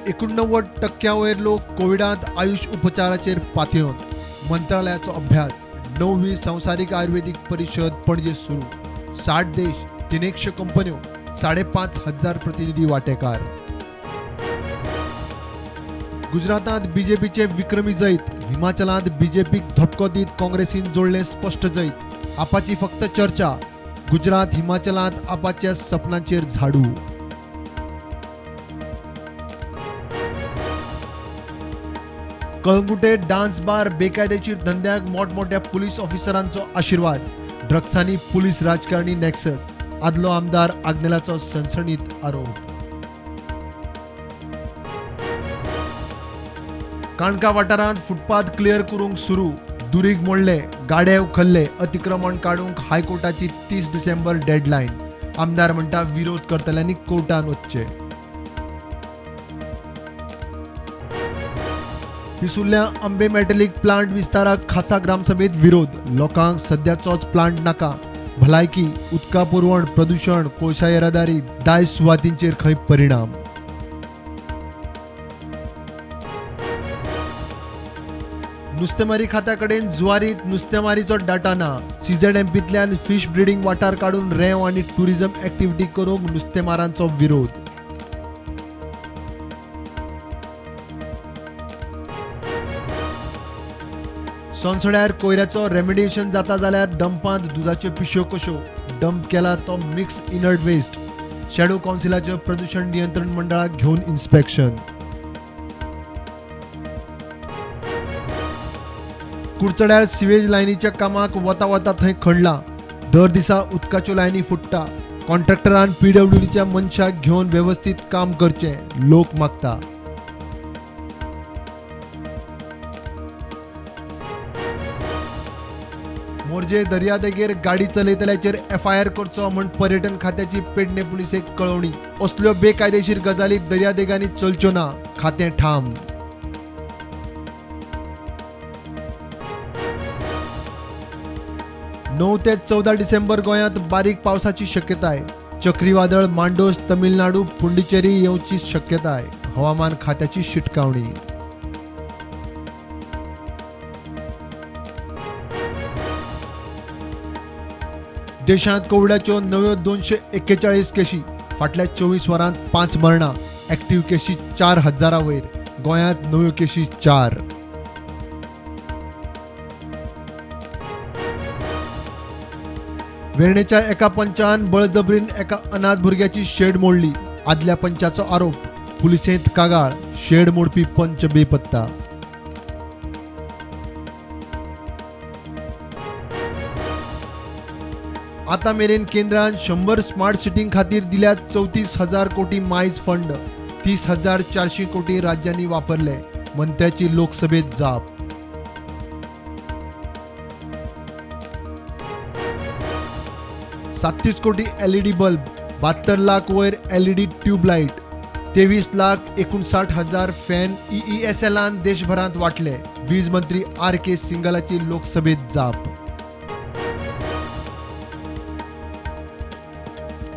89% वयर लोक कोविडांत आयुष उपचाराचेर पातयेवन. मंत्रालयाचो अभ्यास. 9वी संवसारीक आयुर्वेदीक परिशद पणजे सुरू. 60 देश, 300 कंपन्यो, 5,500 प्रतिनिधी वांटेकार. गुजरातात बीजेपीचे विक्रमी जैत. हिमाचलात बीजेपीक धपको दीत काँग्रेसीन जोडले स्पष्ट जैत. आपाची फक्त चर्चा. गुजरात हिमाचलात आपाच्या सपनांचेर झाडू. कळंगुटे डान्स बार बेकायदेशीर धंद्याक मोठमोठ्या पुलीस ऑफिसरांचो आशीर्वाद. ड्रग्सांनी पुलीस राजकारणी नेक्सस. आदलो आमदार आग्नेलाचो सनसणीत आरोप. काणका वाठारांत फुटपाथ क्लियर करूंक सुरू. दुरीग मोडले, गाडे उखल्ले. अतिक्रमण काडूंक हायकोर्टाची 30 डिसेंबर डेडलायन. आमदार म्हणटा विरोध करतल्यांनी कोर्टान वचचे. पिसुल्ल्या अंबे मेटलिक प्लांट विस्ताराक खासा ग्रामसभेत विरोध. लोकांक सद्याचोच प्लांट नाका. भलायकी, उदका पुरवण, प्रदूषण, कोळसा येरादारी, दायज सुवातींचेर खंय परिणाम. नुस्तेमारी खात्या कडेन जुवारीत नुस्तेमारीचो डाटा ना. CZMPंतल्यान फिश ब्रिडींग वाठार काडून रेंव आनी टुरिझम एक्टिव्हिटी करूंक नुस्तेमारांचो विरोध. सोनसड्यार कोयऱ्याचो रेमिडिएशन जाता जाल्यार डंपांत दुधाच्यो पिशव्यो कश्यो. डंप केला तो मिक्स इनर्ट वेस्ट. शॅडो कावन्सिलाच्या प्रदूषण नियंत्रण मंडळाक घेवन इन्स्पेक्शन. कुडचड्यार सिवेज लायनीच्या कामाक वता वता थंय खणला. दर दिसा उदकाच्यो लायनी फुट्टा. कॉन्ट्रॅक्टरान PWDच्या मनशाक घेवन वेवस्थीत काम करचें, लोक मागता. मोरजे दर्यादेगेर गाडी चलयतल्याचेर FIR करचो म्हण पर्यटन खात्याची पेडणे पुलिसेक कळवणी. असल्यो बेकायदेशीर गजाली दर्यादेगांनी चलच्यो ना, खातें ठाम. नऊ ते 14 डिसेंबर गोंयांत बारीक पावसाची शक्यताय. चक्रीवादळ मांडोस तमिळनाडू पुंडुचेरी येवची शक्यताय. हवामान खात्याची शिटकावणी. देशांत कोविडाच्यो नव्यो 241 केशी. फाटल्या 24 वरांत 5 मरणां. एक्टिव्ह केशी 4,000 वयर. गोंयांत नव्यो केशी 4. वेर्णेच्या एका पंचान बळजबरीन एका अनाथ भुरग्याची शेड मोडली. आदल्या पंचाचो आरोप. पुलिसेंत कागाळ. शेड मोडपी पंच बेपत्ता. आता मेरेन केंद्रान 100 स्मार्ट सिटीं खातीर दिल्यात 34,000 कोटी मायज फंड. 30,400 कोटी राज्यांनी वापरले. मंत्र्याची लोकसभेत जाप. $37 कोटी LED बल्ब. 72 लाख वयर LED ट्यूबलाईट. 23,59,000 फॅन EESLान देशभरात वाटले. वीज मंत्री RK सिंगलाची लोकसभेत जाप.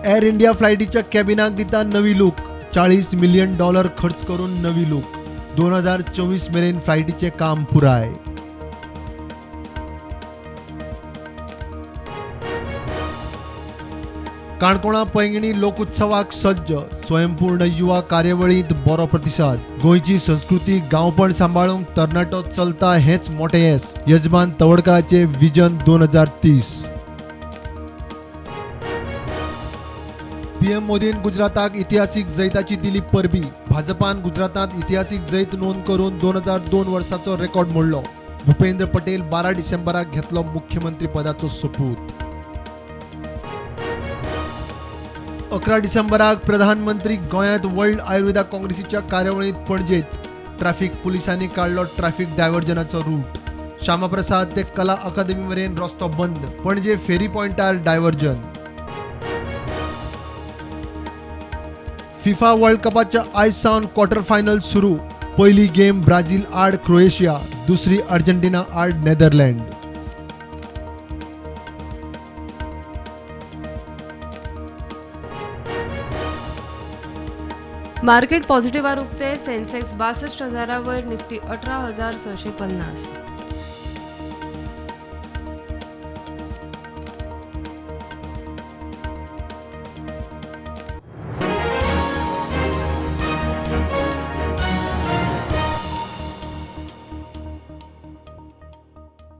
एअर इंडिया फ्लायटीच्या कॅबिनाक दिता नवी लूक. $40 मिलियन खर्च करून नवी लूक. 2024 मेरेन फ्लायटीचे काम पुराय. काणकोणा पैंगीणी लोकोत्सवाक सज्ज. स्वयंपूर्ण युवा कार्यावळींत बरो प्रतिसाद. गोंयची संस्कृती गांवपण सांबाळूंक तरणाटो चलता हेच मोठे येस. यजमान तवडकराचे विजन 2030. PM मोदीन गुजराताक इतिहासीक जैताची दिली परबी. भाजपान गुजरातात इतिहासीक जैत नोंद करून 2002 वर्साचो रेकॉर्ड मोडलो. भूपेंद्र पटेल 12 डिसेंबराक घेतलो मुख्यमंत्री पदाचो सोपूत. 11 डिसेंबराक प्रधानमंत्री गोंयांत वर्ल्ड आयुर्वेदा काँग्रेसीच्या कार्यावळींत पणजेत. ट्रॅफिक पुलिसांनी काढलो ट्रॅफिक डायव्हर्जनाचो रूट. श्यामाप्रसाद ते कला अकादमी मेरेन रस्तो बंद. पणजे फेरी पॉइंटार डायव्हर्जन. फिफा वर्ल्ड कपाच्या आयज सावन क्वार्टर फायनल सुरू. पहिली गेम ब्राझील आड क्रोएशिया. दुसरी अर्जेंटिना आड नेदरलँड. मार्केट पॉझिटिव्हवर उगते. सेन्सेक्स 62,000वर, निफ्टी 18,650.